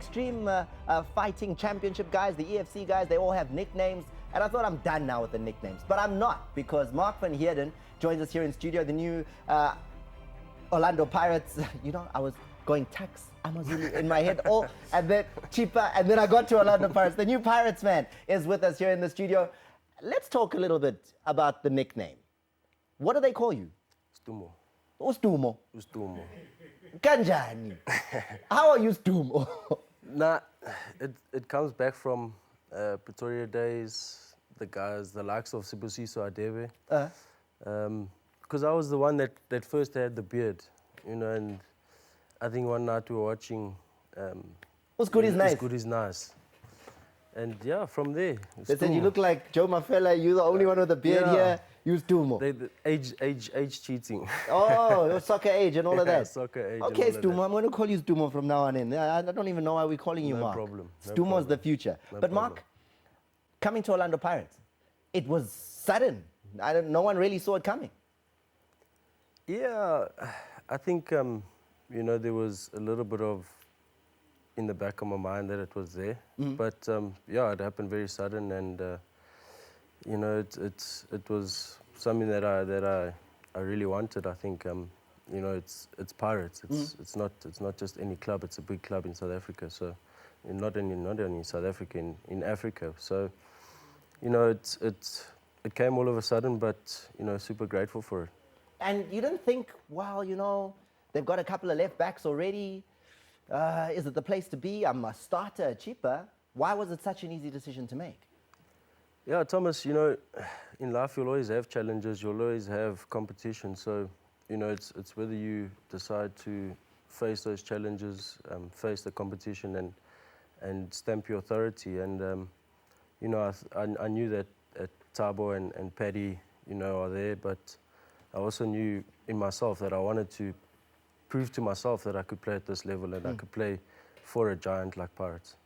Extreme Fighting Championship guys, the EFC guys, they all have nicknames. And I thought I'm done now with the nicknames. But I'm not, because Marc van Heerden joins us here in studio, the new Orlando Pirates. You know, I was going tax Amazulu in my head, and then cheaper, and then I got to Orlando Pirates. The new Pirates man is with us here in the studio. Let's talk a little bit about the nickname. What do they call you? Stumo. Ustumo. Ustumo. Kanjani. How are you, Stumo? Nah, it comes back from Pretoria days, the guys, the likes of Sibusiso Adebe. Because I was the one that first had the beard, you know, and I think one night we were watching... What's Good is Nice? What's Good is Nice. And yeah, from there... They said you look like Joe Mafela, you're the only one with a beard here, you Stumo. The age cheating. Oh, your soccer age and all of that. Soccer age. Okay, Stumo, I'm going to call you Stumo from now on in. I don't even know why we're calling you Marc. No problem. Stumo's the future. But Marc, coming to Orlando Pirates, it was sudden. No one really saw it coming. Yeah, I think, you know, there was a little bit of in the back of my mind that it was there. But yeah, it happened very sudden, and you know, it was something that I really wanted. I think you know, it's Pirates. It's not just any club. It's a big club in South Africa. So not only in South Africa, in Africa. So you know, it came all of a sudden, but you know, super grateful for it. And you didn't think, well, you know, they've got a couple of left backs already. Is it the place to be? I'm a starter, cheaper. Why was it such an easy decision to make? Yeah, Thomas, you know, in life you'll always have challenges, you'll always have competition. So, you know, it's whether you decide to face those challenges, face the competition and stamp your authority. And, you know, I knew that Thabo and Paddy, you know, are there, but I also knew in myself that I wanted to prove to myself that I could play at this level and I could play for a giant like Pirates.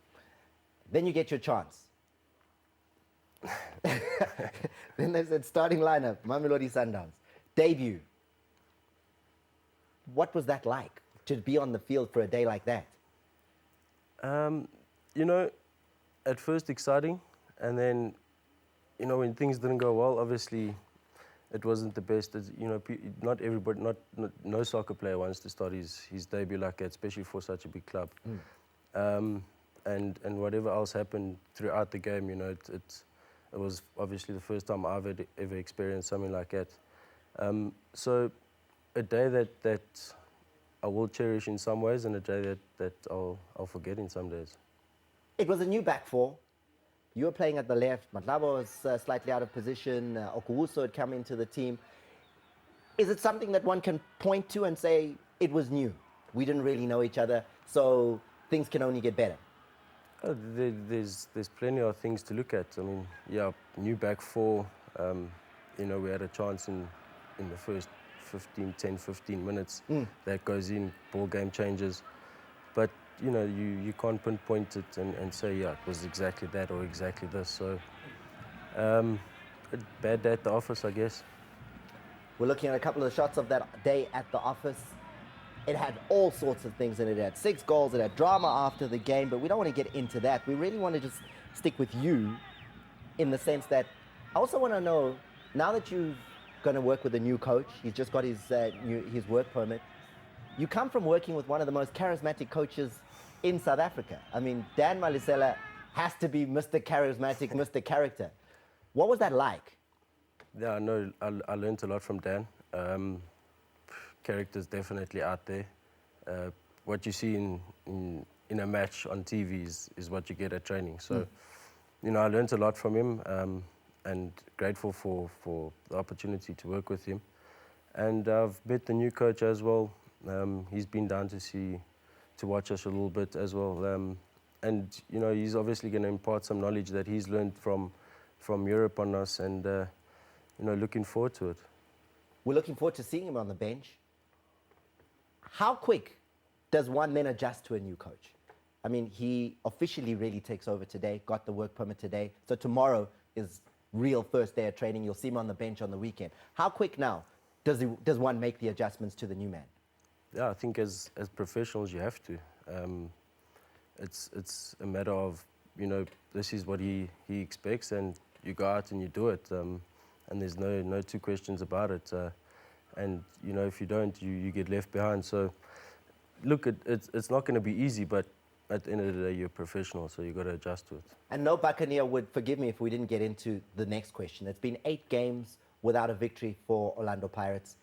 Then you get your chance. Then they said starting lineup, Mamelodi Sundowns, debut. What was that like, to be on the field for a day like that? You know, at first exciting, and then, you know, when things didn't go well, obviously it wasn't the best. You know, not everybody, no soccer player wants to start his debut like that, especially for such a big club. And whatever else happened throughout the game, you know, it was obviously the first time I've ever experienced something like that. So a day that I will cherish in some ways, and a day that I'll forget in some days. It was a new back four. You were playing at the left. Mlambo was slightly out of position. Okuwuso had come into the team. Is it something that one can point to and say, it was new? We didn't really know each other, so things can only get better. There's plenty of things to look at. I mean, yeah, new back four. You know, we had a chance in the first 10, 15 minutes. That goes in, ball game changes. But, you know, you can't pinpoint it and say, yeah, it was exactly that or exactly this. So, a bad day at the office, I guess. We're looking at a couple of shots of that day at the office. It had all sorts of things in it. It had 6 goals, it had drama after the game, but we don't want to get into that. We really want to just stick with you in the sense that I also want to know, now that you're going to work with a new coach, he's just got his work permit, you come from working with one of the most charismatic coaches in South Africa. I mean, Dan Malisela has to be Mr. Charismatic, Mr. Character. What was that like? Yeah, I know. I learned a lot from Dan. Character's definitely out there. What you see in a match on TV is what you get at training. So, you know, I learned a lot from him, and grateful for the opportunity to work with him. And I've met the new coach as well. He's been down to watch us a little bit as well. And, you know, he's obviously going to impart some knowledge that he's learned from Europe on us, and, you know, looking forward to it. We're looking forward to seeing him on the bench. How quick does one then adjust to a new coach? I mean, he officially really takes over today, got the work permit today. So tomorrow is real first day of training. You'll see him on the bench on the weekend. How quick now does one make the adjustments to the new man? Yeah, I think as professionals you have to. it's a matter of, you know, this is what he expects, and you go out and you do it, and there's no two questions about it. And you know, if you don't, you get left behind. So look, it's not going to be easy, but at the end of the day, you're a professional, so you've got to adjust to it. And no Buccaneer would forgive me if we didn't get into the next question. It's been 8 games without a victory for Orlando Pirates.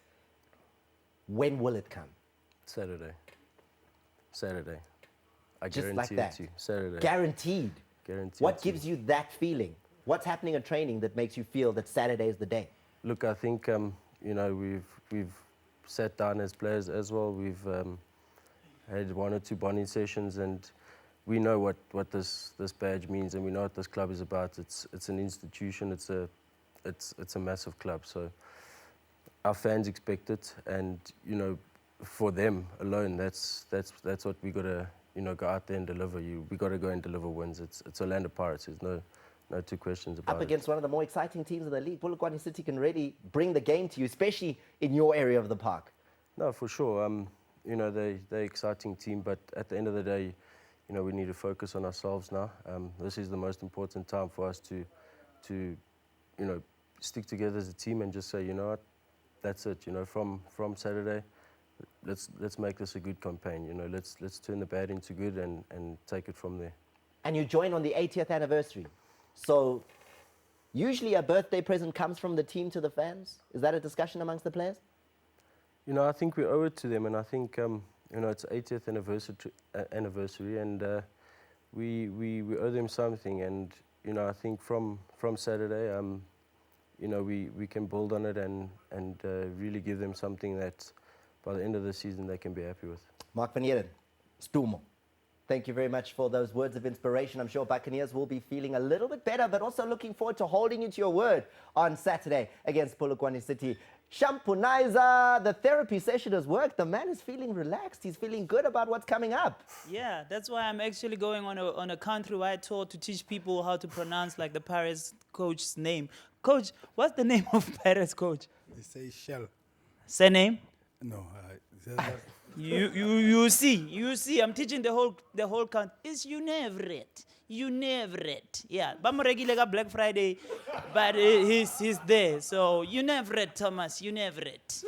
When will it come? Saturday. I Just guarantee like it that? to you. Saturday. Guaranteed. Guaranteed. What gives you that feeling? What's happening in training that makes you feel that Saturday is the day? Look, I think you know, we've sat down as players as well. We've had 1 or 2 bonding sessions, and we know what this badge means, and we know what this club is about. It's an institution. It's a massive club. So our fans expect it, and you know, for them alone, that's what we got to, you know, go out there and deliver. We got to go and deliver wins. It's Orlando Pirates. There's no two questions about it. Up against one of the more exciting teams in the league, Polokwane City can really bring the game to you, especially in your area of the park. No, for sure. You know, they're an exciting team, but at the end of the day, you know, we need to focus on ourselves now. This is the most important time for us to you know, stick together as a team and just say, you know what, that's it. You know, from Saturday, let's make this a good campaign. You know, let's turn the bad into good and take it from there. And you join on the 80th anniversary. So usually a birthday present comes from the team to the fans. Is that a discussion amongst the players? You know, I think we owe it to them, and I think you know, it's 80th anniversary, and we owe them something. And you know, I think from Saturday, you know, we can build on it and really give them something that by the end of the season they can be happy with. Marc van Heerden, Stumo. Thank you very much for those words of inspiration. I'm sure Buccaneers will be feeling a little bit better, but also looking forward to holding you to your word on Saturday against Polokwane City. Shampunizer, the therapy session has worked. The man is feeling relaxed. He's feeling good about what's coming up. Yeah, that's why I'm actually going on a countrywide tour to teach people how to pronounce like the Paris coach's name. Coach, what's the name of Paris coach? They say Shell. Surname? No, You see. I'm teaching the whole country. It's you never it. Yeah, Bamuregile Black Friday, but he's there. So you never it, Thomas. You never it.